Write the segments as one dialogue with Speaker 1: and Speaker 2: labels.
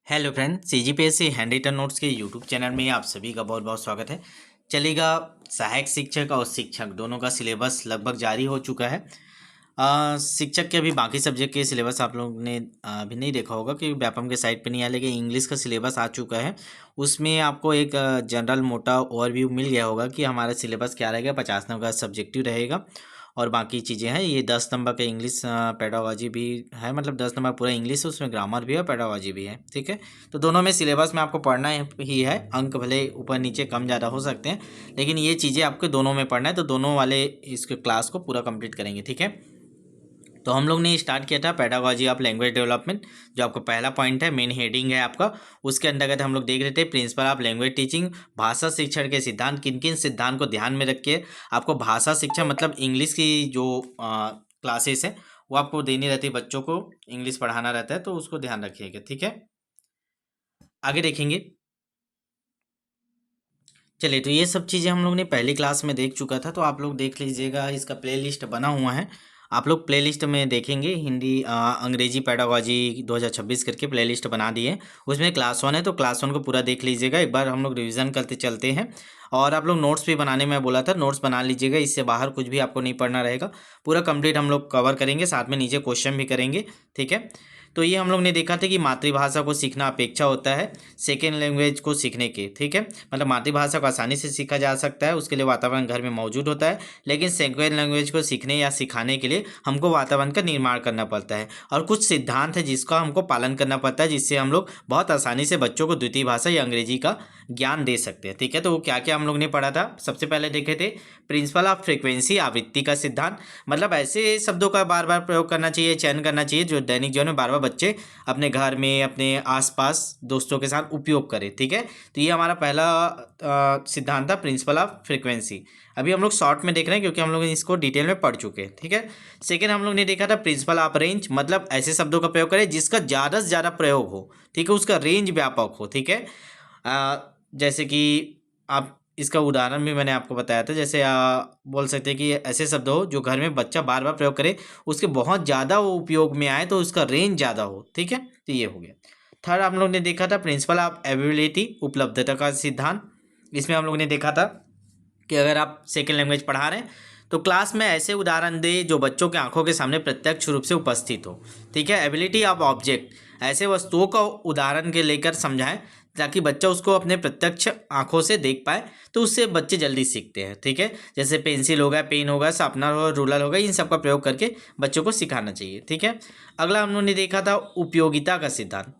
Speaker 1: Hello friend, CGPSC handwritten notes के YouTube channel में आप सभी का बहुत बहुत स्वागत है। चलेगा, सहायक शिक्षक और शिक्षक दोनों का सिलेबस लगभग जारी हो चुका है। शिक्षक के अभी बाकी सब्जेक्ट के सिलेबस आप लोग ने अभी नहीं देखा होगा कि व्यापम के साइट पे नहीं आया, लेकिन इंग्लिश का सिलेबस आ चुका है। उसमें आपको एक जनरल मोटा ओवरव्यू मिल गया होगा कि हमारा सिलेबस क्या रहेगा। 50 नंबर का सब्जेक्टिव रहेगा और बाकी चीज़ें हैं। ये 10 नंबर का इंग्लिश पेडागॉजी भी है, मतलब 10 नंबर पूरा इंग्लिश है, उसमें ग्रामर भी है, पेडागॉजी भी है। ठीक है, तो दोनों में सिलेबस में आपको पढ़ना ही है। अंक भले ऊपर नीचे कम ज़्यादा हो सकते हैं, लेकिन ये चीज़ें आपको दोनों में पढ़ना है, तो दोनों वाले इसके क्लास को पूरा कंप्लीट करेंगे। ठीक है, तो हम लोग ने स्टार्ट किया था पेडागॉजी ऑफ लैंग्वेज डेवलपमेंट, जो आपको पहला पॉइंट है, मेन हेडिंग है आपका। उसके अंतर्गत हम लोग देख रहे थे प्रिंसिपल ऑफ लैंग्वेज टीचिंग, भाषा शिक्षण के सिद्धांत। किन किन सिद्धांत को ध्यान में रख के आपको भाषा शिक्षा मतलब इंग्लिश की जो क्लासेस है वो आपको देनी रहती है, बच्चों को इंग्लिश पढ़ाना रहता है, तो उसको ध्यान रखिएगा। ठीक है, आगे देखेंगे। चलिए, तो ये सब चीज़ें हम लोग ने पहली क्लास में देख चुका था, तो आप लोग देख लीजिएगा, इसका प्लेलिस्ट बना हुआ है। आप लोग प्लेलिस्ट में देखेंगे हिंदी अंग्रेजी पेडागॉजी 2026 करके प्लेलिस्ट बना दी है। उसमें क्लास 1 है, तो क्लास 1 को पूरा देख लीजिएगा। एक बार हम लोग रिवीजन करते चलते हैं। और आप लोग नोट्स भी बनाने में बोला था, नोट्स बना लीजिएगा। इससे बाहर कुछ भी आपको नहीं पढ़ना रहेगा, पूरा कंप्लीट हम लोग कवर करेंगे, साथ में नीचे क्वेश्चन भी करेंगे। ठीक है, तो ये हम लोग ने देखा था कि मातृभाषा को सीखना अपेक्षा होता है सेकेंड लैंग्वेज को सीखने के। ठीक है, मतलब मातृभाषा को आसानी से सीखा जा सकता है, उसके लिए वातावरण घर में मौजूद होता है, लेकिन सेकेंड लैंग्वेज को सीखने या सिखाने के लिए हमको वातावरण का निर्माण करना पड़ता है और कुछ सिद्धांत है जिसका हमको पालन करना पड़ता है, जिससे हम लोग बहुत आसानी से बच्चों को द्वितीय भाषा या अंग्रेजी का ज्ञान दे सकते हैं। ठीक है, तो वो क्या क्या हम लोग ने पढ़ा था। सबसे पहले देखे थे प्रिंसिपल ऑफ फ्रीक्वेंसी, आवृत्ति का सिद्धांत। मतलब ऐसे शब्दों का बार बार प्रयोग करना चाहिए, चयन करना चाहिए जो दैनिक जीवन में बार बार बच्चे अपने घर में, अपने आसपास दोस्तों के साथ उपयोग करें। ठीक है, तो ये हमारा पहला सिद्धांत था, प्रिंसिपल ऑफ फ्रीक्वेंसी। अभी हम लोग शॉर्ट में देख रहे हैं क्योंकि हम लोग इसको डिटेल में पढ़ चुके हैं। ठीक है, सेकेंड हम लोग ने देखा था प्रिंसिपल ऑफ रेंज, मतलब ऐसे शब्दों का प्रयोग करें जिसका ज़्यादा से ज़्यादा प्रयोग हो। ठीक है, उसका रेंज व्यापक हो। ठीक है, जैसे कि आप इसका उदाहरण भी मैंने आपको बताया था, जैसे बोल सकते हैं कि ऐसे शब्द हो जो घर में बच्चा बार बार प्रयोग करे, उसके बहुत ज़्यादा वो उपयोग में आए, तो उसका रेंज ज़्यादा हो। ठीक है, तो ये हो गया। थर्ड हम लोग ने देखा था प्रिंसिपल ऑफ एबिलिटी, उपलब्धता का सिद्धांत। इसमें हम लोग ने देखा था कि अगर आप सेकेंड लैंग्वेज पढ़ा रहे हैं तो क्लास में ऐसे उदाहरण दे जो बच्चों के आंखों के सामने प्रत्यक्ष रूप से उपस्थित हो। ठीक है, एबिलिटी ऑफ ऑब्जेक्ट, ऐसे वस्तुओं का उदाहरण के लेकर समझाएं ताकि बच्चा उसको अपने प्रत्यक्ष आंखों से देख पाए, तो उससे बच्चे जल्दी सीखते हैं। ठीक है, जैसे पेंसिल होगा, पेन होगा, शार्पनर होगा, रूलर होगा, इन सब का प्रयोग करके बच्चों को सिखाना चाहिए। ठीक है, अगला हम लोगों ने देखा था उपयोगिता का सिद्धांत।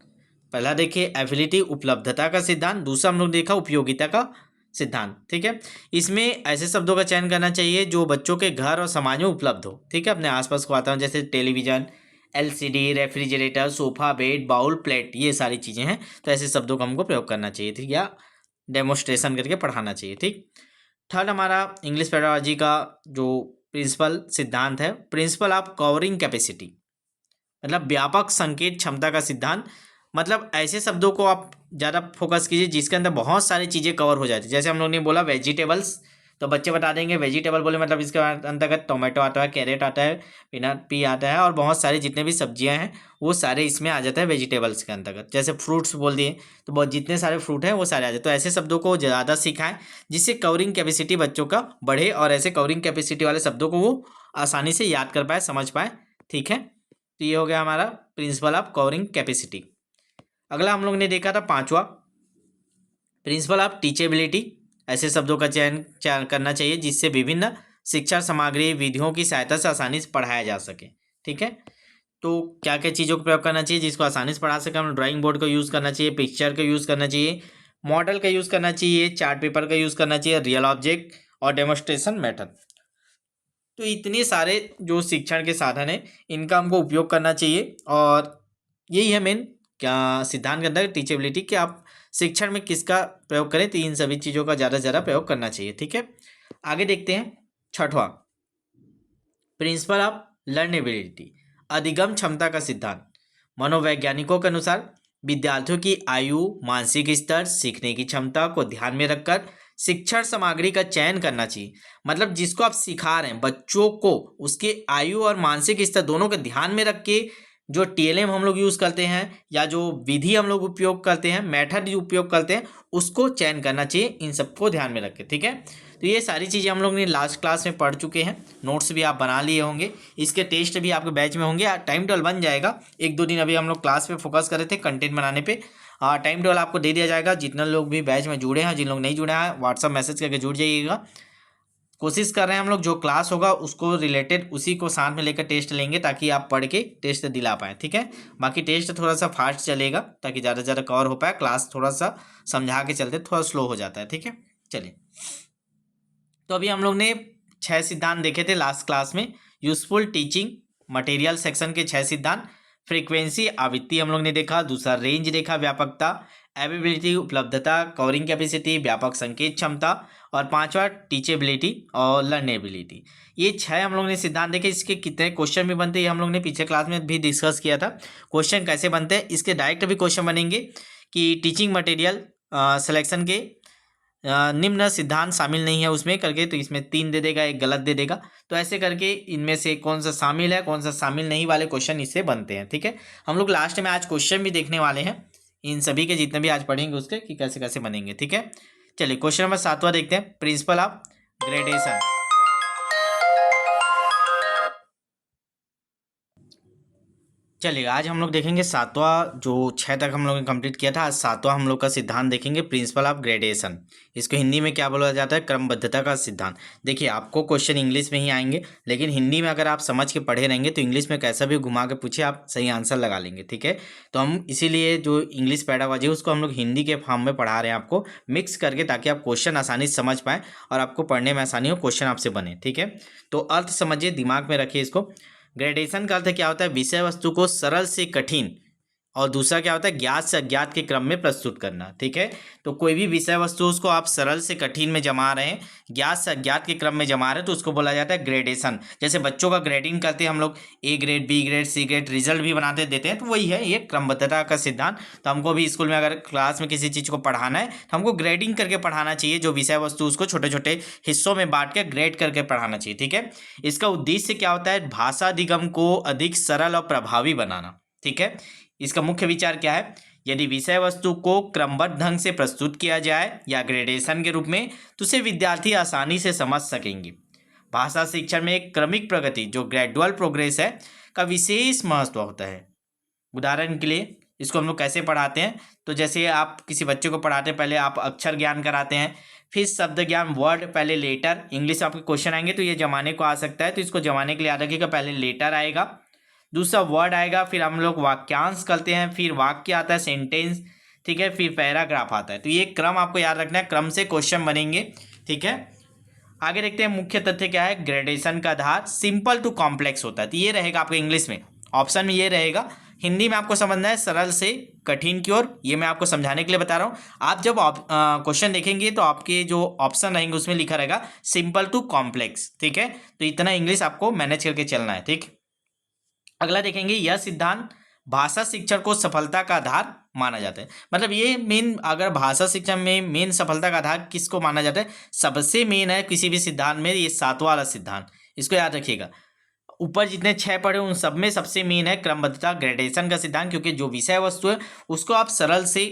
Speaker 1: पहला देखिए एबिलिटी, उपलब्धता का सिद्धांत। दूसरा हम लोग देखा उपयोगिता का सिद्धांत। ठीक है, इसमें ऐसे शब्दों का चयन करना चाहिए जो बच्चों के घर और समाज में उपलब्ध हो। ठीक है, अपने आसपास को वातावरण, जैसे television, LCD, refrigerator, sofa, bed, bowl, plate, ये सारी चीज़ें हैं, तो ऐसे शब्दों का हमको प्रयोग करना चाहिए। ठीक, या डेमोस्ट्रेशन करके पढ़ाना चाहिए। ठीक, थर्ड हमारा इंग्लिश पेडागॉजी का जो प्रिंसिपल सिद्धांत है, प्रिंसिपल ऑफ कवरिंग कैपेसिटी, मतलब व्यापक संकेत क्षमता का सिद्धांत। मतलब ऐसे शब्दों को आप ज़्यादा फोकस कीजिए जिसके अंदर बहुत सारी चीज़ें कवर हो जाती है। जैसे हम लोग ने बोला वेजिटेबल्स, तो बच्चे बता देंगे वेजिटेबल बोले मतलब इसके अंतर्गत टोमेटो आता है, कैरेट आता है, पीनट पी आता है, और बहुत सारे जितने भी सब्जियां हैं वो सारे इसमें आ जाता है वेजिटेबल्स के अंतर्गत। जैसे फ्रूट्स बोल दिए तो बहुत जितने सारे फ्रूट हैं वो सारे आ जाते हैं। तो ऐसे शब्दों को ज़्यादा सिखाएं जिससे कवरिंग कैपेसिटी बच्चों का बढ़े और ऐसे कवरिंग कैपेसिटी वाले शब्दों को वो आसानी से याद कर पाए, समझ पाए। ठीक है, तो ये हो गया हमारा प्रिंसिपल ऑफ कवरिंग कैपेसिटी। अगला हम लोग ने देखा था पांचवा प्रिंसिपल ऑफ टीचेबिलिटी। ऐसे शब्दों का चयन करना चाहिए जिससे विभिन्न शिक्षा सामग्री विधियों की सहायता से आसानी से पढ़ाया जा सके। ठीक है, तो क्या क्या चीज़ों का प्रयोग करना चाहिए जिसको आसानी से पढ़ा सके। हम ड्राइंग बोर्ड का यूज़ करना चाहिए, पिक्चर का यूज़ करना चाहिए, मॉडल का यूज़ करना चाहिए, चार्ट पेपर का यूज़ करना चाहिए, रियल ऑब्जेक्ट और डेमोस्ट्रेशन मेथड। तो इतने सारे जो शिक्षण के साधन हैं इनका हमको उपयोग करना चाहिए, और यही है मेन क्या सिद्धांत के अंदर टीचेबिलिटी, कि आप शिक्षण में किसका प्रयोग करें, तो इन सभी चीज़ों का ज़्यादा से ज़्यादा प्रयोग करना चाहिए। ठीक है, आगे देखते हैं छठवां प्रिंसिपल ऑफ लर्नेबिलिटी, अधिगम क्षमता का सिद्धांत। मनोवैज्ञानिकों के अनुसार विद्यार्थियों की आयु, मानसिक स्तर, सीखने की क्षमता को ध्यान में रखकर शिक्षण सामग्री का चयन करना चाहिए। मतलब जिसको आप सिखा रहे हैं बच्चों को, उसके आयु और मानसिक स्तर दोनों को ध्यान में रख के जो टीएलएम हम लोग यूज़ करते हैं या जो विधि हम लोग उपयोग करते हैं, मेथड जो उपयोग करते हैं, उसको चयन करना चाहिए। इन सबको ध्यान में रखें, ठीक है। तो ये सारी चीज़ें हम लोग ने लास्ट क्लास में पढ़ चुके हैं, नोट्स भी आप बना लिए होंगे, इसके टेस्ट भी आपके बैच में होंगे, टाइम टेबल बन जाएगा। 1-2 दिन अभी हम लोग क्लास पे फोकस कर रहे थे कंटेंट बनाने पे। टाइम टेबल आपको दे दिया जाएगा। जितने लोग भी बैच में जुड़े हैं, जिन लोग नहीं जुड़े हैं, व्हाट्सअप मैसेज करके जुड़ जाइएगा। कोशिश कर रहे हैं हम लोग जो क्लास होगा उसको रिलेटेड उसी को साथ में लेकर टेस्ट लेंगे, ताकि आप पढ़ के टेस्ट दिला पाएँ, ठीक है। बाकी टेस्ट थोड़ा सा फास्ट चलेगा ताकि ज़्यादा से ज़्यादा कवर हो पाए। क्लास थोड़ा सा समझा के चलते थोड़ा स्लो हो जाता है, ठीक है। चलिए, तो अभी हम लोग ने 6 सिद्धांत देखे थे लास्ट क्लास में। यूजफुल टीचिंग मटेरियल सेक्शन के 6 सिद्धांत। फ्रीक्वेंसी आवृत्ति हम लोग ने देखा। दूसरा रेंज देखा, व्यापकता, एबिलिटी उपलब्धता, कवरिंग कैपेसिटी, व्यापक संकेत क्षमता, और 5वां टीचेबिलिटी और लर्नेबिलिटी। ये 6 हम लोग ने सिद्धांत देखे। इसके कितने क्वेश्चन भी बनते हैं ये हम लोग ने पिछले क्लास में भी डिस्कस किया था। क्वेश्चन कैसे बनते हैं, इसके डायरेक्ट भी क्वेश्चन बनेंगे कि टीचिंग मटेरियल सिलेक्शन के निम्न सिद्धांत शामिल नहीं है उसमें करके, तो इसमें 3 दे देगा, 1 गलत दे देगा। तो ऐसे करके इनमें से कौन सा शामिल है, कौन सा शामिल नहीं वाले क्वेश्चन इससे बनते हैं, ठीक है। हम लोग लास्ट में आज क्वेश्चन भी देखने वाले हैं इन सभी के, जितने भी आज पढ़ेंगे उसके, कि कैसे कैसे बनेंगे, ठीक है। चलिए, क्वेश्चन नंबर 7वां देखते हैं, प्रिंसिपल ऑफ ग्रेडेशन। चलिए, आज हम लोग देखेंगे 7वां, जो 6 तक हम लोग ने कंप्लीट किया था। आज 7वां हम लोग का सिद्धांत देखेंगे, प्रिंसिपल ऑफ ग्रेडेशन। इसको हिंदी में क्या बोला जाता है, क्रमबद्धता का सिद्धांत। देखिए, आपको क्वेश्चन इंग्लिश में ही आएंगे, लेकिन हिंदी में अगर आप समझ के पढ़े रहेंगे तो इंग्लिश में कैसा भी घुमा के पूछे आप सही आंसर लगा लेंगे, ठीक है। तो हम इसीलिए जो इंग्लिश पेडागॉजी है उसको हम लोग हिंदी के फॉर्म में पढ़ा रहे हैं आपको, मिक्स करके, ताकि आप क्वेश्चन आसानी से समझ पाएँ और आपको पढ़ने में आसानी हो, क्वेश्चन आपसे बने, ठीक है। तो अर्थ समझिए, दिमाग में रखिए इसको। ग्रेडेशन का अर्थ क्या होता है, विषय वस्तु को सरल से कठिन, और दूसरा क्या होता है, ज्ञात से अज्ञात के क्रम में प्रस्तुत करना, ठीक है। तो कोई भी विषय वस्तु उसको आप सरल से कठिन में जमा रहे हैं, ज्ञात से अज्ञात के क्रम में जमा रहे हैं, तो उसको बोला जाता है ग्रेडेशन। जैसे बच्चों का ग्रेडिंग करते हैं हम लोग, A grade, B grade, C grade, result भी बनाते देते हैं, तो वही है ये क्रमबद्धता का सिद्धांत। तो हमको भी स्कूल में अगर क्लास में किसी चीज़ को पढ़ाना है तो हमको ग्रेडिंग करके पढ़ाना चाहिए। जो विषय वस्तु उसको छोटे छोटे हिस्सों में बांट के ग्रेड करके पढ़ाना चाहिए, ठीक है। इसका उद्देश्य क्या होता है, भाषा अधिगम को अधिक सरल और प्रभावी बनाना, ठीक है। इसका मुख्य विचार क्या है, यदि विषय वस्तु को क्रमबद्ध ढंग से प्रस्तुत किया जाए या ग्रेडेशन के रूप में, तो उसे विद्यार्थी आसानी से समझ सकेंगे। भाषा शिक्षण में एक क्रमिक प्रगति, जो ग्रेजुअल प्रोग्रेस है, का विशेष महत्व होता है। उदाहरण के लिए इसको हम लोग कैसे पढ़ाते हैं, तो जैसे आप किसी बच्चे को पढ़ाते हैं, पहले आप अक्षर ज्ञान कराते हैं, फिर शब्द ज्ञान, वर्ड, पहले लेटर। इंग्लिश आपके क्वेश्चन आएंगे तो ये जमाने को आ सकता है, तो इसको जमाने के लिए याद रखिएगा, पहले लेटर आएगा, दूसरा वर्ड आएगा, फिर हम लोग वाक्यांश करते हैं, फिर वाक्य आता है, सेंटेंस, ठीक है, फिर पैराग्राफ आता है। तो ये क्रम आपको याद रखना है, क्रम से क्वेश्चन बनेंगे, ठीक है। आगे देखते हैं, मुख्य तथ्य क्या है, ग्रेडेशन का आधार सिंपल टू कॉम्प्लेक्स होता है। तो ये रहेगा आपको इंग्लिश में, ऑप्शन में ये रहेगा। हिंदी में आपको समझना है सरल से कठिन की ओर, ये मैं आपको समझाने के लिए बता रहा हूँ। आप जब क्वेश्चन देखेंगे तो आपके जो ऑप्शन रहेंगे उसमें लिखा रहेगा सिंपल टू कॉम्प्लेक्स, ठीक है। तो इतना इंग्लिश आपको मैनेज करके चलना है, ठीक। अगला देखेंगे, यह सिद्धांत भाषा शिक्षण को सफलता का आधार माना जाता है। मतलब ये मेन, अगर भाषा शिक्षण में मेन सफलता का आधार किसको माना जाता है, सबसे मेन है किसी भी सिद्धांत में ये 7वां वाला सिद्धांत, इसको याद रखिएगा। ऊपर जितने 6 पढ़े उन सब में सबसे मेन है क्रमबद्धता, ग्रेडेशन का सिद्धांत, क्योंकि जो विषय वस्तु है उसको आप सरल से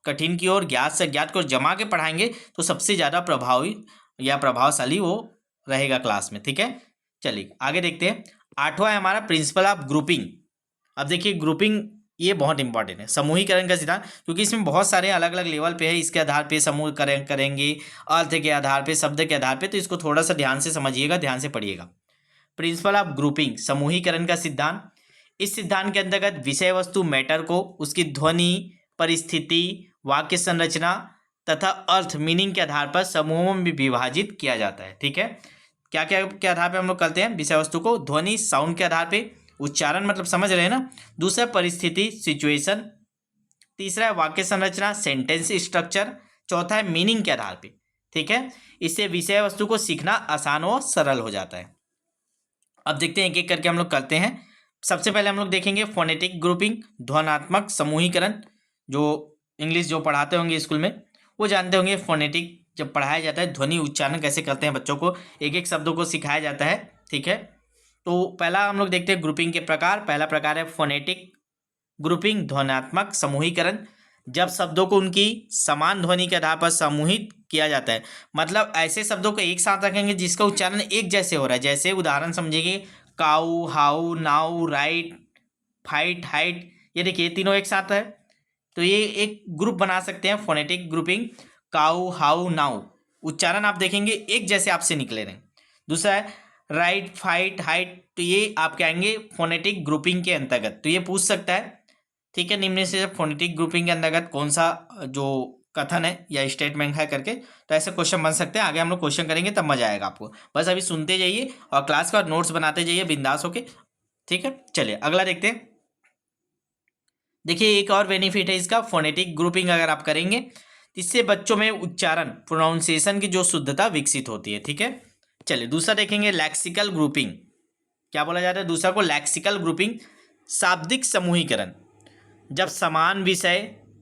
Speaker 1: कठिन की ओर, ज्ञात से अज्ञात को जमा के पढ़ाएंगे तो सबसे ज़्यादा प्रभावी या प्रभावशाली वो रहेगा क्लास में, ठीक है। चलिए आगे देखते हैं। 8वां है हमारा प्रिंसिपल ऑफ ग्रुपिंग। अब देखिए, ग्रुपिंग ये बहुत इंपॉर्टेंट है, समूहीकरण का सिद्धांत, क्योंकि इसमें बहुत सारे अलग अलग लेवल पे है। इसके आधार पे समूह करेंगे, अर्थ के आधार पे, शब्द के आधार पे। तो इसको थोड़ा सा ध्यान से समझिएगा, ध्यान से पढ़िएगा। प्रिंसिपल ऑफ ग्रुपिंग, समूहीकरण का सिद्धांत। इस सिद्धांत के अंतर्गत विषय वस्तु मैटर को उसकी ध्वनि, परिस्थिति, वाक्य संरचना तथा अर्थ, मीनिंग के आधार पर समूहों में विभाजित किया जाता है, ठीक है। क्या क्या के आधार पे हम लोग करते हैं, विषय वस्तु को ध्वनि, साउंड के आधार पे, उच्चारण मतलब समझ रहे हैं ना, दूसरा परिस्थिति, सिचुएशन, तीसरा है वाक्य संरचना, सेंटेंस स्ट्रक्चर, चौथा है मीनिंग के आधार पे, ठीक है। इससे विषय वस्तु को सीखना आसान और सरल हो जाता है। अब देखते हैं एक एक करके हम लोग करते हैं। सबसे पहले हम लोग देखेंगे फोनेटिक ग्रुपिंग, ध्वनात्मक समूहीकरण। जो इंग्लिश जो पढ़ाते होंगे स्कूल में वो जानते होंगे, फोनेटिक जब पढ़ाया जाता है, ध्वनि उच्चारण कैसे करते हैं, बच्चों को एक एक शब्दों को सिखाया जाता है, ठीक है। तो पहला हम लोग देखते हैं ग्रुपिंग के प्रकार। पहला प्रकार है फोनेटिक ग्रुपिंग, ध्वन्यात्मक समूहीकरण। जब शब्दों को उनकी समान ध्वनि के आधार पर समूहित किया जाता है, मतलब ऐसे शब्दों को एक साथ रखेंगे जिसका उच्चारण एक जैसे हो रहा है। जैसे उदाहरण समझिए, cow, how, now, right, fight, height, ये देखिए तीनों एक साथ है, तो ये एक ग्रुप बना सकते हैं phonetic grouping. Cow, how, now, उच्चारण आप देखेंगे एक जैसे आपसे निकले रहे। दूसरा है राइट, फाइट, हाइट, तो ये आपके आएंगे फोनेटिक ग्रुपिंग के अंतर्गत। तो ये पूछ सकता है, ठीक है, निम्न से फोनेटिक ग्रुपिंग के अंतर्गत कौन सा जो कथन है या स्टेटमेंट है करके, तो ऐसे क्वेश्चन बन सकते हैं। आगे हम लोग क्वेश्चन करेंगे तब मजा आएगा आपको। बस अभी सुनते जाइए और क्लास का नोट्स बनाते जाइए बिंदास होके, ठीक है। चलिए अगला देखते हैं। देखिए एक और बेनिफिट है इसका, फोनेटिक ग्रुपिंग अगर आप करेंगे इससे बच्चों में उच्चारण, प्रोनाउंसिएशन की जो शुद्धता विकसित होती है, ठीक है। चलिए दूसरा देखेंगे लैक्सिकल ग्रुपिंग। क्या बोला जाता है दूसरा को? लैक्सिकल ग्रुपिंग, शाब्दिक समूहीकरण। जब समान विषय,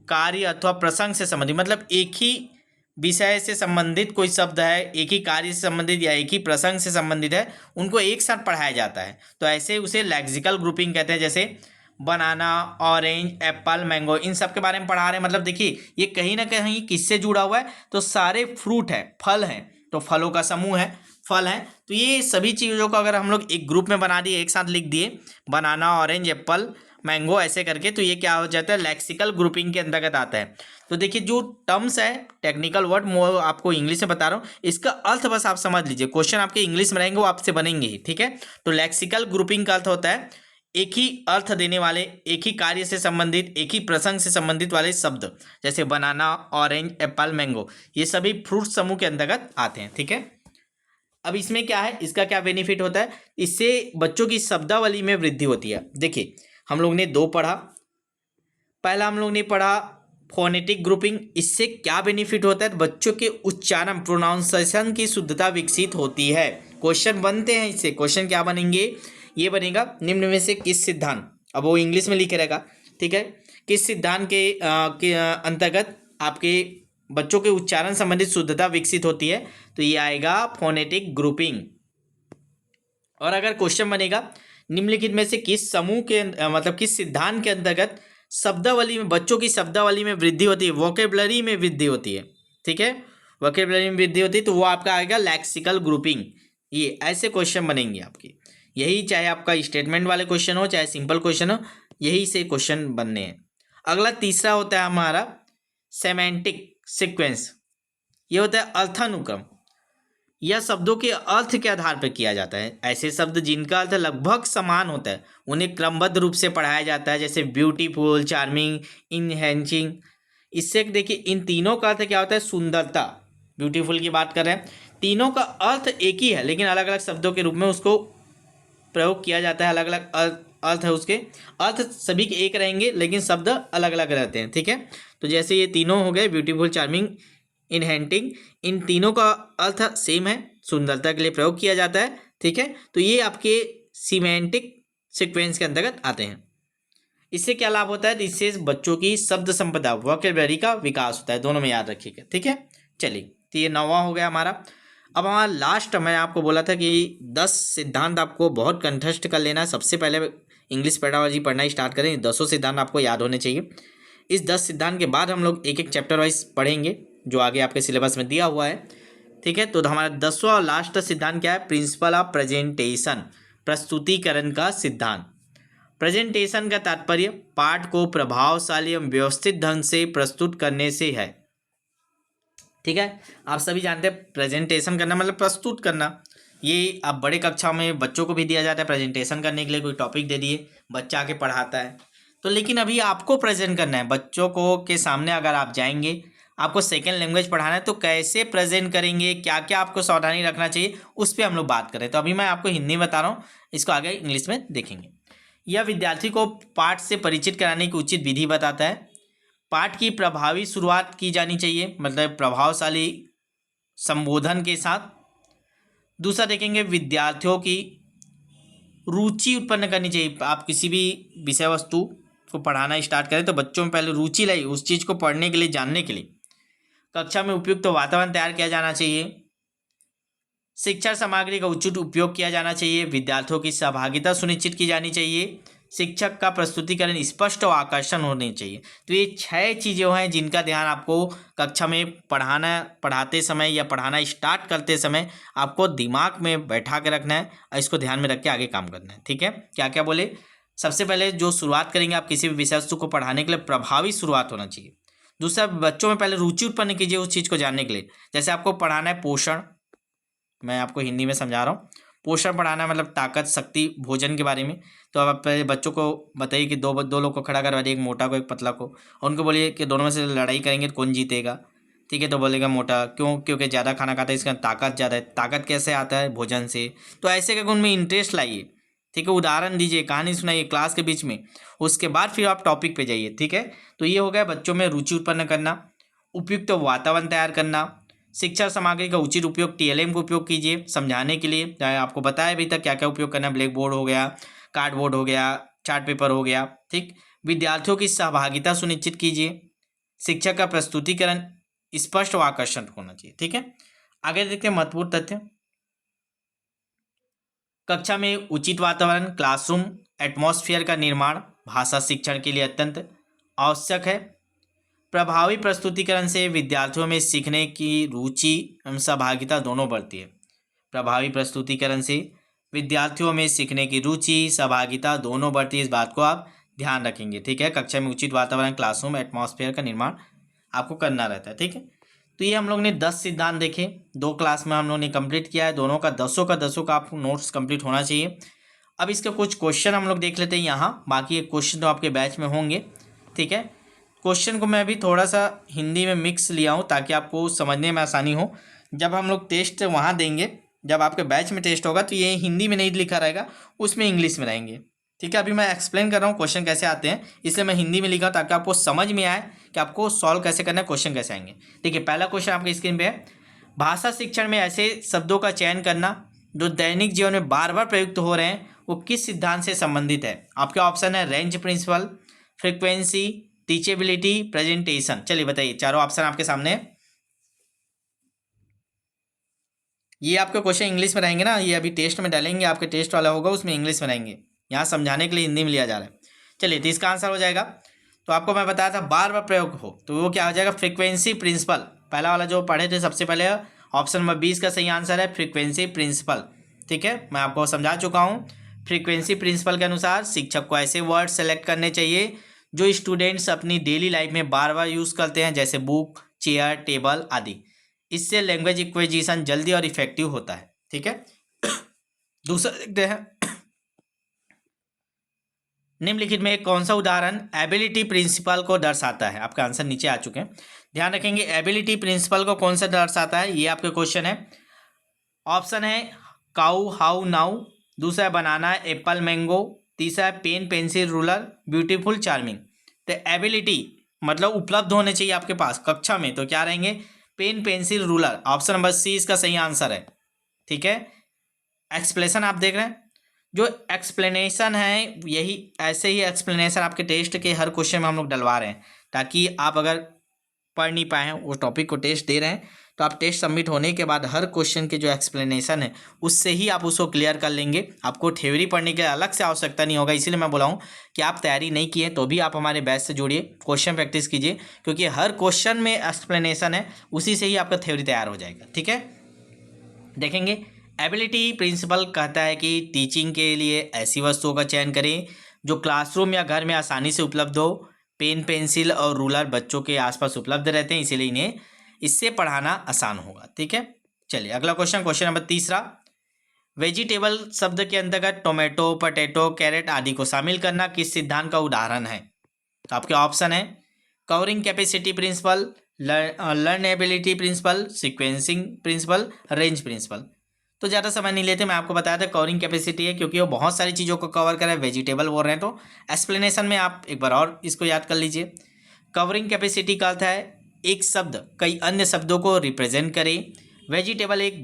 Speaker 1: कार्य अथवा प्रसंग से संबंधित, मतलब एक ही विषय से संबंधित कोई शब्द है, एक ही कार्य से संबंधित या एक ही प्रसंग से संबंधित है, उनको एक साथ पढ़ाया जाता है, तो ऐसे उसे लैक्सिकल ग्रुपिंग कहते हैं। जैसे बनाना, ऑरेंज, एप्पल, मैंगो, इन सब के बारे में पढ़ा रहे हैं, मतलब देखिए ये कहीं ना कहीं किससे जुड़ा हुआ है, तो सारे फ्रूट है, फल हैं, तो फलों का समूह है, फल हैं, तो ये सभी चीज़ों को अगर हम लोग एक ग्रुप में बना दिए, एक साथ लिख दिए, बनाना, ऑरेंज, एप्पल, मैंगो, ऐसे करके, तो ये क्या हो जाता है? लैक्सिकल ग्रुपिंग के अंतर्गत आता है। तो देखिए जो टर्म्स है, टेक्निकल वर्ड, मैं आपको इंग्लिश में बता रहा हूँ, इसका अर्थ बस आप समझ लीजिए। क्वेश्चन आपके इंग्लिश में रहेंगे, वो आपसे बनेंगे ही, ठीक है। तो लैक्सिकल ग्रुपिंग का अर्थ होता है एक ही अर्थ देने वाले, एक ही कार्य से संबंधित, एक ही प्रसंग से संबंधित वाले शब्द, जैसे बनाना, ऑरेंज, एप्पल, मैंगो, ये सभी फ्रूट समूह के अंतर्गत आते हैं, ठीक है। अब इसमें क्या है, इसका क्या बेनिफिट होता है? इससे बच्चों की शब्दावली में वृद्धि होती है। देखिए हम लोग ने दो पढ़ा, पहला हम लोग ने पढ़ा फोनेटिक ग्रुपिंग, इससे क्या बेनिफिट होता है? तो बच्चों के उच्चारण, प्रोनाउंसिएशन की शुद्धता विकसित होती है। क्वेश्चन बनते हैं इससे, क्वेश्चन क्या बनेंगे? ये बनेगा निम्न में से किस सिद्धांत, अब वो इंग्लिश में लिखे रहेगा, ठीक है, किस सिद्धांत के अंतर्गत आपके बच्चों के उच्चारण संबंधित शुद्धता विकसित होती है, तो ये आएगा फोनेटिक ग्रुपिंग। और अगर क्वेश्चन बनेगा निम्नलिखित में से किस समूह के मतलब किस सिद्धांत के अंतर्गत शब्दावली में, बच्चों की शब्दावली में वृद्धि होती है, वोकेबलरी में वृद्धि होती है, ठीक है, वोकेबलरी में वृद्धि होती है, तो वो आपका आएगा लैक्सिकल ग्रुपिंग। ये ऐसे क्वेश्चन बनेंगे आपके, यही चाहे आपका स्टेटमेंट वाले क्वेश्चन हो चाहे सिंपल क्वेश्चन हो, यही से क्वेश्चन बनने हैं। अगला तीसरा होता है हमारा सेमेंटिक सीक्वेंस। ये होता है अर्थानुक्रम, यह शब्दों के अर्थ के आधार पर किया जाता है। ऐसे शब्द जिनका अर्थ लगभग समान होता है उन्हें क्रमबद्ध रूप से पढ़ाया जाता है, जैसे ब्यूटीफुल, चार्मिंग, इनहेंसिंग। इससे देखिए इन तीनों का अर्थ क्या होता है? सुंदरता। ब्यूटीफुल की बात कर रहे हैं, तीनों का अर्थ एक ही है लेकिन अलग अलग शब्दों के रूप में उसको प्रयोग किया जाता है, अलग अलग अर्थ है, उसके अर्थ सभी के एक रहेंगे लेकिन शब्द अलग अलग रहते हैं, ठीक है। तो जैसे ये तीनों हो गए, ब्यूटीफुल, चार्मिंग, इनहेंटिंग, इन तीनों का अर्थ सेम है, सुंदरता के लिए प्रयोग किया जाता है, ठीक है। तो ये आपके सीमेंटिक सीक्वेंस के अंतर्गत आते हैं। इससे क्या लाभ होता है? तो इससे बच्चों की शब्द संपदा, वोकैबुलरी का विकास होता है, दोनों में याद रखिएगा, ठीक है। चलिए तो ये 9वां हो गया हमारा। अब हमारा लास्ट, मैं आपको बोला था कि 10 सिद्धांत आपको बहुत कंठस्थ कर लेना है। सबसे पहले इंग्लिश पेडागोजी पढ़ना स्टार्ट करें, 10 सिद्धांत आपको याद होने चाहिए। इस 10 सिद्धांत के बाद हम लोग एक एक चैप्टर वाइज पढ़ेंगे जो आगे आपके सिलेबस में दिया हुआ है, ठीक है। तो हमारा 10वां और लास्ट सिद्धांत क्या है? प्रिंसिपल ऑफ प्रेजेंटेशन, प्रस्तुतिकरण का सिद्धांत। प्रेजेंटेशन का तात्पर्य पाठ को प्रभावशाली एवं व्यवस्थित ढंग से प्रस्तुत करने से है, ठीक है। आप सभी जानते हैं प्रेजेंटेशन करना मतलब प्रस्तुत करना। ये आप बड़े कक्षा में बच्चों को भी दिया जाता है प्रेजेंटेशन करने के लिए, कोई टॉपिक दे दिए, बच्चा आके पढ़ाता है, तो लेकिन अभी आपको प्रेजेंट करना है बच्चों को के सामने। अगर आप जाएंगे, आपको सेकेंड लैंग्वेज पढ़ाना है, तो कैसे प्रेजेंट करेंगे, क्या क्या आपको सावधानी रखना चाहिए, उस पर हम लोग बात करें। तो अभी मैं आपको हिंदी में बता रहा हूँ, इसको आगे इंग्लिश में देखेंगे। यह विद्यार्थी को पाठ से परिचित कराने की उचित विधि बताता है। पाठ की प्रभावी शुरुआत की जानी चाहिए, मतलब प्रभावशाली संबोधन के साथ। दूसरा देखेंगे विद्यार्थियों की रुचि उत्पन्न करनी चाहिए। आप किसी भी विषय वस्तु को पढ़ाना स्टार्ट करें तो बच्चों में पहले रुचि लाइए उस चीज़ को पढ़ने के लिए, जानने के लिए। कक्षा में उपयुक्त वातावरण तैयार किया जाना चाहिए। शिक्षण सामग्री का उचित उपयोग किया जाना चाहिए, विद्यार्थियों की सहभागिता सुनिश्चित की जानी चाहिए, शिक्षक का प्रस्तुतिकरण स्पष्ट और आकर्षण होनी चाहिए। तो ये 6 चीज़ें हैं जिनका ध्यान आपको कक्षा में पढ़ाते समय या पढ़ाना स्टार्ट करते समय आपको दिमाग में बैठा के रखना है और इसको ध्यान में रख के आगे काम करना है। ठीक है, क्या क्या बोले? सबसे पहले जो शुरुआत करेंगे आप किसी भी विषय वस्तु को पढ़ाने के लिए, प्रभावी शुरुआत होना चाहिए। दूसरा, बच्चों में पहले रुचि उत्पन्न कीजिए उस चीज़ को जानने के लिए। जैसे आपको पढ़ाना है पोषण, मैं आपको हिंदी में समझा रहा हूँ। पोषण पढ़ाना मतलब ताकत, शक्ति, भोजन के बारे में। तो अब आप पहले बच्चों को बताइए कि दो दो लोग को खड़ा करवा दिए, एक मोटा को एक पतला को, और उनको बोलिए कि दोनों में से लड़ाई करेंगे तो कौन जीतेगा। ठीक है, तो बोलेगा मोटा। क्यों? क्योंकि ज़्यादा खाना खाता है, इसका ताकत ज़्यादा है। ताकत कैसे आता है? भोजन से। तो ऐसे करके उनमें इंटरेस्ट लाइए। ठीक है, उदाहरण दीजिए, कहानी सुनाइए क्लास के बीच में। उसके बाद फिर आप टॉपिक पे जाइए। ठीक है, तो ये हो गया बच्चों में रुचि उत्पन्न करना, उपयुक्त वातावरण तैयार करना, शिक्षा सामग्री का उचित उपयोग, टीएलएम का उपयोग कीजिए समझाने के लिए। चाहे आपको बताया अभी तक क्या क्या उपयोग करना है, ब्लैक बोर्ड हो गया, कार्डबोर्ड हो गया, चार्ट पेपर हो गया। ठीक, विद्यार्थियों की सहभागिता सुनिश्चित कीजिए, शिक्षक का प्रस्तुतिकरण स्पष्ट व आकर्षक होना चाहिए। ठीक है, आगे देखते हैं महत्वपूर्ण तथ्य। कक्षा में उचित वातावरण, क्लासरूम एटमॉस्फेयर का निर्माण भाषा शिक्षण के लिए अत्यंत आवश्यक है। प्रभावी प्रस्तुतिकरण से विद्यार्थियों में सीखने की रुचि एवं सहभागिता दोनों बढ़ती है। प्रभावी प्रस्तुतिकरण से विद्यार्थियों में सीखने की रुचि, सहभागिता दोनों बढ़ती है। इस बात को आप ध्यान रखेंगे। ठीक है, कक्षा में उचित वातावरण, क्लासरूम एटमॉस्फेयर का निर्माण आपको करना रहता है। ठीक है, तो ये हम लोग ने 10 सिद्धांत देखे, 2 क्लास में हम लोग ने कंप्लीट किया है। दोनों का 10 का आपको नोट्स कंप्लीट होना चाहिए। अब इसके कुछ क्वेश्चन हम लोग देख लेते हैं यहाँ, बाकी एक क्वेश्चन तो आपके बैच में होंगे। ठीक है, क्वेश्चन को मैं अभी थोड़ा सा हिंदी में मिक्स लिया हूँ ताकि आपको समझने में आसानी हो। जब हम लोग टेस्ट वहाँ देंगे, जब आपके बैच में टेस्ट होगा तो ये हिंदी में नहीं लिखा रहेगा, उसमें इंग्लिश में रहेंगे। ठीक है, अभी मैं एक्सप्लेन कर रहा हूँ क्वेश्चन कैसे आते हैं, इसलिए मैं हिंदी में लिखा हूँ ताकि आपको समझ में आए कि आपको सॉल्व कैसे करना है, क्वेश्चन कैसे आएंगे। ठीक है, पहला क्वेश्चन आपकी स्क्रीन पे है। भाषा शिक्षण में ऐसे शब्दों का चयन करना जो दैनिक जीवन में बार बार प्रयुक्त हो रहे हैं, वो किस सिद्धांत से संबंधित है? आपके ऑप्शन है range principle, frequency, teachability, presentation. चलिए बताइए, चारों ऑप्शन आपके सामने है। ये आपके क्वेश्चन इंग्लिश में रहेंगे ना, ये अभी टेस्ट में डालेंगे, आपके टेस्ट वाला होगा उसमें इंग्लिश में रहेंगे, यहाँ समझाने के लिए हिंदी में लिया जा रहा है। चलिए, तो इसका आंसर हो जाएगा, तो आपको मैं बताया था बार बार प्रयोग हो, तो वो क्या हो जाएगा? Frequency principle. पहला वाला जो पढ़े थे सबसे पहले, ऑप्शन नंबर 20 का सही आंसर है फ्रीक्वेंसी प्रिंसिपल। ठीक है, मैं आपको समझा चुका हूँ। फ्रीक्वेंसी प्रिंसिपल के अनुसार शिक्षक को ऐसे वर्ड सेलेक्ट करने चाहिए जो स्टूडेंट्स अपनी डेली लाइफ में बार बार यूज़ करते हैं, जैसे बुक, चेयर, टेबल आदि। इससे लैंग्वेज एक्विजिशन जल्दी और इफेक्टिव होता है। ठीक है, दूसरा देखते हैं, निम्नलिखित में कौन सा उदाहरण एबिलिटी प्रिंसिपल को दर्शाता है? आपका आंसर नीचे आ चुके हैं, ध्यान रखेंगे। एबिलिटी प्रिंसिपल को कौन सा दर्शाता है, ये आपके क्वेश्चन है। ऑप्शन है काउ, हाउ, नाउ। दूसरा है बनाना, एप्पल, मैंगो। तीसरा है pen, pencil, ruler, beautiful, charming. तो एबिलिटी मतलब उपलब्ध होने चाहिए आपके पास कक्षा में, तो क्या रहेंगे? Pen, pencil, ruler. Option number C इसका सही आंसर है। ठीक है, एक्सप्लेनेशन आप देख रहे हैं, जो एक्सप्लेनेशन है यही ऐसे ही एक्सप्लेनेशन आपके टेस्ट के हर क्वेश्चन में हम लोग डलवा रहे हैं, ताकि आप अगर पढ़ नहीं पाए हैं उस टॉपिक को टेस्ट दे रहे हैं तो आप टेस्ट सबमिट होने के बाद हर क्वेश्चन के जो एक्सप्लेनेशन है उससे ही आप उसको क्लियर कर लेंगे। आपको थ्योरी पढ़ने के अलग से आवश्यकता नहीं होगा। इसीलिए मैं बोला हूँ कि आप तैयारी नहीं किए तो भी आप हमारे बैच से जुड़िए, क्वेश्चन प्रैक्टिस कीजिए, क्योंकि हर क्वेश्चन में एक्सप्लेनेशन है, उसी से ही आपका थ्योरी तैयार हो जाएगा। ठीक है, देखेंगे एबिलिटी प्रिंसिपल कहता है कि टीचिंग के लिए ऐसी वस्तुओं का चयन करें जो क्लासरूम या घर में आसानी से उपलब्ध हो। पेन, पेंसिल और रूलर बच्चों के आसपास उपलब्ध रहते हैं, इसीलिए इन्हें इससे पढ़ाना आसान होगा। ठीक है, चलिए अगला क्वेश्चन, क्वेश्चन नंबर 3। वेजिटेबल शब्द के अंतर्गत टोमेटो, पटेटो, कैरेट आदि को शामिल करना किस सिद्धांत का उदाहरण है? तो आपके ऑप्शन है covering capacity principle, learnability principle, sequencing principle, range principle. तो ज़्यादा समय नहीं लेते, मैं आपको बताया था कवरिंग कैपेसिटी है, क्योंकि वो बहुत सारी चीज़ों को कवर करे। वेजिटेबल बोल रहे हैं तो एक्सप्लेनेशन में आप एक बार और इसको याद कर लीजिए। कवरिंग कैपेसिटी का अर्थ है एक शब्द कई अन्य शब्दों को रिप्रेजेंट करे। वेजिटेबल एक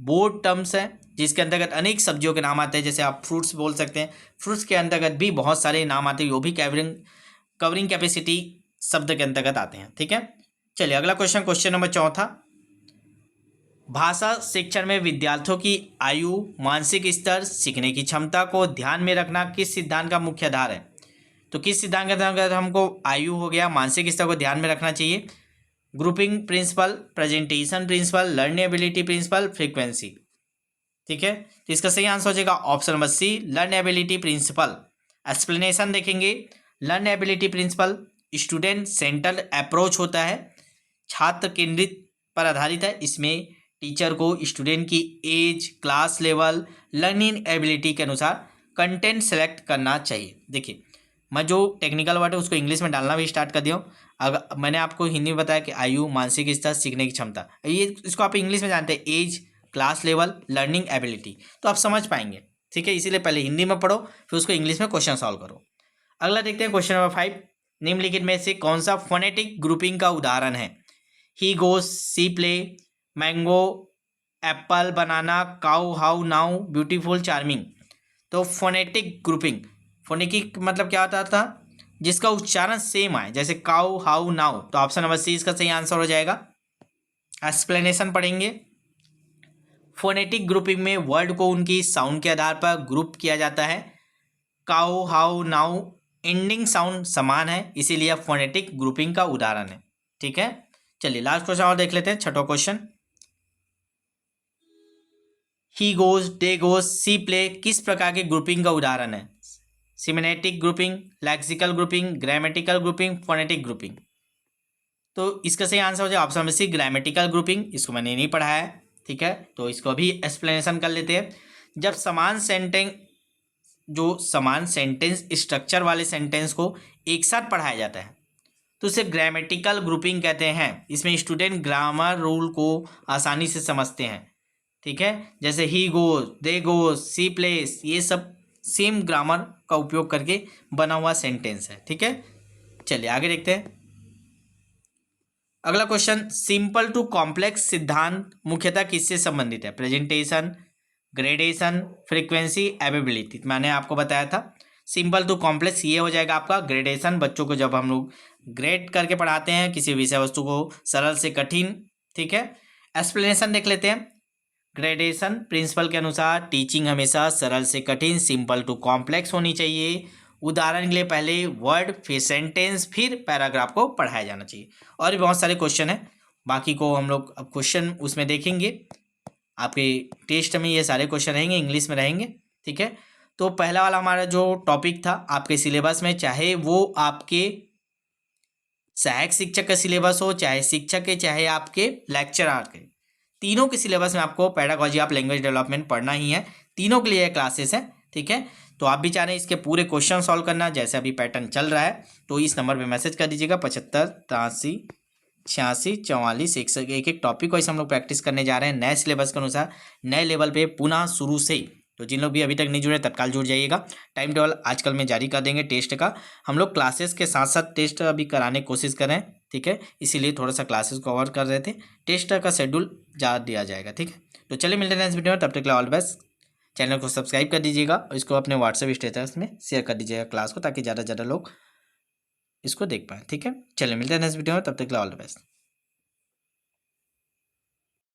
Speaker 1: बोर्ड टर्म्स है जिसके अंतर्गत अनेक सब्जियों के नाम आते हैं, जैसे आप फ्रूट्स बोल सकते हैं, फ्रूट्स के अंतर्गत भी बहुत सारे नाम आते हैं, वो भी कवरिंग कैपेसिटी शब्द के अंतर्गत आते हैं। ठीक है, चलिए अगला क्वेश्चन, क्वेश्चन नंबर 4। भाषा शिक्षण में विद्यार्थियों की आयु, मानसिक स्तर, सीखने की क्षमता को ध्यान में रखना किस सिद्धांत का मुख्य आधार है? तो किस सिद्धांत के अंतर्गत हमको आयु हो गया, मानसिक स्तर को ध्यान में रखना चाहिए? Grouping principle, presentation principle, learnability principle, frequency. ठीक है, तो इसका सही आंसर हो जाएगा option number C, learnability principle. Explanation देखेंगे, learnability principle student central approach होता है, छात्र केंद्रित पर आधारित है। इसमें टीचर को स्टूडेंट की age, class level, learning ability के अनुसार कंटेंट सेलेक्ट करना चाहिए। देखिए, मैं जो टेक्निकल वर्ड है उसको इंग्लिश में डालना भी स्टार्ट कर दिया हूँ। अगर मैंने आपको हिंदी में बताया कि आयु, मानसिक स्तर, सीखने की क्षमता, ये इसको आप इंग्लिश में जानते हैं, age, class level, learning ability, तो आप समझ पाएंगे। ठीक है, इसीलिए पहले हिंदी में पढ़ो, फिर उसको इंग्लिश में क्वेश्चन सॉल्व करो। अगला देखते हैं क्वेश्चन नंबर 5, निम्नलिखित में से कौन सा फोनेटिक ग्रुपिंग का उदाहरण है? He goes, she play, mango, apple, banana, cow, how, now, beautiful, charming. तो फोनेटिक ग्रुपिंग, फोनेटिक मतलब क्या होता था? जिसका उच्चारण सेम आए, जैसे काउ, हाउ, नाउ। तो ऑप्शन नंबर सी इसका सही आंसर हो जाएगा। एक्सप्लेनेशन पढ़ेंगे। फोनेटिक ग्रुपिंग में वर्ड को उनकी साउंड के आधार पर ग्रुप किया जाता है। Cow, how, now ending sound समान है, इसीलिए फोनेटिक ग्रुपिंग का उदाहरण है। ठीक है, चलिए लास्ट क्वेश्चन और देख लेते हैं, छठा question. He goes, they goes, she play किस प्रकार के ग्रुपिंग का उदाहरण है? Semantic grouping, lexical grouping, grammatical grouping, phonetic grouping. तो इसका सही आंसर हो जाए option number C, grammatical grouping. इसको मैंने नहीं पढ़ा है, ठीक है, तो इसको अभी एक्सप्लेनेशन कर लेते हैं। जब समान सेंटेंस स्ट्रक्चर वाले सेंटेंस को एक साथ पढ़ाया जाता है तो उसे ग्रामेटिकल ग्रुपिंग कहते हैं। इसमें स्टूडेंट ग्रामर रूल को आसानी से समझते हैं। ठीक है, जैसे he goes, they goes, she plays, ये सब सेम ग्रामर का उपयोग करके बना हुआ सेंटेंस है। ठीक है, चलिए आगे देखते हैं। अगला क्वेश्चन, सिंपल टू कॉम्प्लेक्स सिद्धांत मुख्यतः किससे संबंधित है? Presentation, gradation, frequency, ability. मैंने आपको बताया था सिंपल टू कॉम्प्लेक्स ये हो जाएगा आपका ग्रेडेशन। बच्चों को जब हम लोग ग्रेड करके पढ़ाते हैं किसी विषय वस्तु को, सरल से कठिन। ठीक है, एक्सप्लेनेशन देख लेते हैं। ग्रेडेशन प्रिंसिपल के अनुसार टीचिंग हमेशा सरल से कठिन, सिंपल टू कॉम्प्लेक्स होनी चाहिए। उदाहरण के लिए पहले वर्ड, फिर सेंटेंस, फिर पैराग्राफ को पढ़ाया जाना चाहिए। और भी बहुत सारे क्वेश्चन हैं, बाकी को हम लोग अब क्वेश्चन उसमें देखेंगे। आपके टेस्ट में ये सारे क्वेश्चन रहेंगे, इंग्लिश में रहेंगे। ठीक है, तो पहला वाला हमारा जो टॉपिक था आपके सिलेबस में, चाहे वो आपके सहायक शिक्षक का सिलेबस हो, चाहे शिक्षक के, चाहे आपके लेक्चरर के, तीनों के सिलेबस में आपको पेडागॉजी ऑफ लैंग्वेज डेवलपमेंट पढ़ना ही है। तीनों के लिए क्लासेस है। ठीक है, तो आप भी चाह रहे हैं इसके पूरे क्वेश्चन सॉल्व करना, जैसे अभी पैटर्न चल रहा है, तो इस नंबर पे मैसेज कर दीजिएगा 75 83 86 44 100। एक टॉपिक वाइज हम लोग प्रैक्टिस करने जा रहे हैं नए सिलेबस के अनुसार, नए लेवल पे, पुनः शुरू से। तो जिन लोग भी अभी तक नहीं जुड़े तत्काल जुड़ जाइएगा। टाइम टेबल आजकल में जारी कर देंगे टेस्ट का। हम लोग क्लासेस के साथ साथ टेस्ट अभी कराने की कोशिश कर रहे हैं। ठीक है, इसीलिए थोड़ा सा क्लासेस को कवर कर रहे थे, टेस्ट का शेड्यूल जा दिया जाएगा। ठीक है, तो चलिए मिलते हैं नेक्स्ट वीडियो में, तब तक के लिए ऑल बेस्ट। चैनल को सब्सक्राइब कर दीजिएगा और इसको अपने व्हाट्सएप स्टेटस में शेयर कर दीजिएगा क्लास को, ताकि ज़्यादा से ज़्यादा लोग इसको देख पाएँ। ठीक है, चलिए मिलते हैं नेक्स्ट वीडियो में, तब तक के लिए ऑल द बेस्ट।